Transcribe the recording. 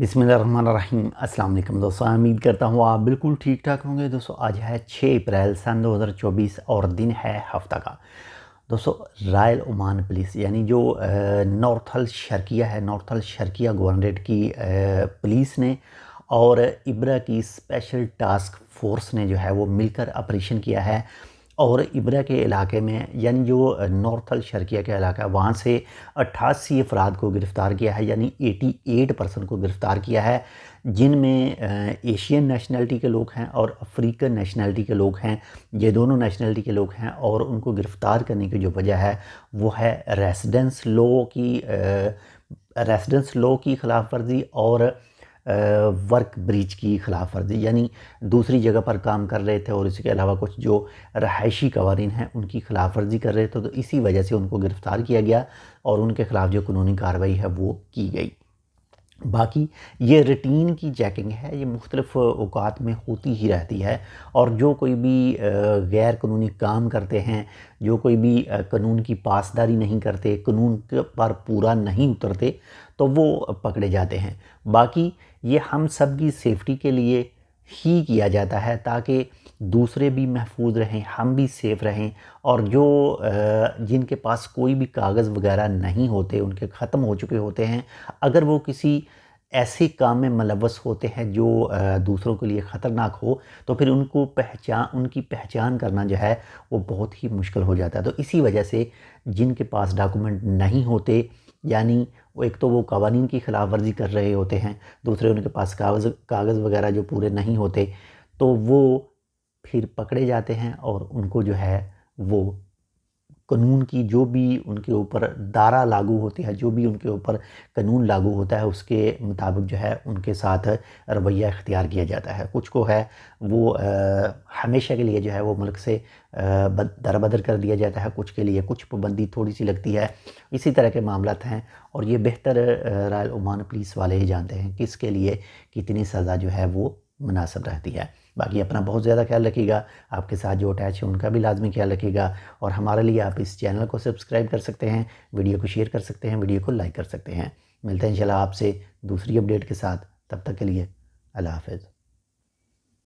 बिस्मिल्लाहिर्रहमानिर्रहीम। अस्सलाम वालेकुम दोस्तों, उम्मीद करता हूँ आप बिल्कुल ठीक ठाक होंगे। दोस्तों आज है 6 अप्रैल सन 2024 और दिन है हफ्ता का। दोस्तों रॉयल ओमान पुलिस यानी जो नॉर्थल शर्किया है, नॉर्थल शर्किया गवर्नरेट की पुलिस ने और इब्रा की स्पेशल टास्क फोर्स ने जो है वो मिलकर ऑपरेशन किया है और इब्रा के इलाके में यानी जो नॉर्थल शर्किया का इलाका है वहाँ से 88 अफराद को गिरफ़्तार किया है, यानी 88% को गिरफ़्तार किया है, जिनमें एशियन नेशनलिटी के लोग हैं और अफ्रीकन नेशनलिटी के लोग हैं। ये दोनों नेशनलिटी के लोग हैं और उनको गिरफ़्तार करने की जो वजह है वो है रेसिडेंस लॉ की ख़िलाफ़ वर्जी और वर्क ब्रीच की ख़िलाफ़ वर्जी, यानी दूसरी जगह पर काम कर रहे थे और इसके अलावा कुछ जो रहायशी कवानीन हैं उनकी ख़िलाफ़ वर्जी कर रहे थे, तो इसी वजह से उनको गिरफ़्तार किया गया और उनके ख़िलाफ़ जो कानूनी कार्रवाई है वो की गई। बाकी ये रूटीन की चेकिंग है, ये मुख्तलिफ़ औक़ात में होती ही रहती है और जो कोई भी गैर कानूनी काम करते हैं, जो कोई भी कानून की पासदारी नहीं करते, कानून पर पूरा नहीं उतरते, तो वो पकड़े जाते हैं। बाकी ये हम सब की सेफ्टी के लिए ही किया जाता है ताकि दूसरे भी महफूज रहें, हम भी सेफ़ रहें और जो जिनके पास कोई भी कागज़ वगैरह नहीं होते, उनके ख़त्म हो चुके होते हैं, अगर वो किसी ऐसे काम में मुलव्वस होते हैं जो दूसरों के लिए ख़तरनाक हो, तो फिर उनकी पहचान करना जो है वो बहुत ही मुश्किल हो जाता है। तो इसी वजह से जिनके पास डॉक्यूमेंट नहीं होते, यानी वो एक तो वो कवानीन की ख़िलाफ़ वर्जी कर रहे होते हैं, दूसरे उनके पास कागज़ वगैरह जो पूरे नहीं होते, तो वो फिर पकड़े जाते हैं और उनको जो है वो कानून की जो भी उनके ऊपर धारा लागू होती है, जो भी उनके ऊपर कानून लागू होता है उसके मुताबिक जो है उनके साथ रवैया इख्तियार किया जाता है। कुछ को है वो हमेशा के लिए जो है वो मुल्क से दरबदर कर दिया जाता है, कुछ के लिए कुछ पाबंदी थोड़ी सी लगती है। इसी तरह के मामलात हैं और ये बेहतर रॉयल ओमान पुलिस वाले ही जानते हैं किसके लिए कितनी सज़ा जो है वो मुनासिब रहती है। बाकी अपना बहुत ज़्यादा ख्याल रखिएगा, आपके साथ जो अटैच है उनका भी लाजमी ख्याल रखिएगा और हमारे लिए आप इस चैनल को सब्सक्राइब कर सकते हैं, वीडियो को शेयर कर सकते हैं, वीडियो को लाइक कर सकते हैं। मिलते हैं इंशाल्लाह आपसे दूसरी अपडेट के साथ, तब तक के लिए अल्लाह हाफ़िज़।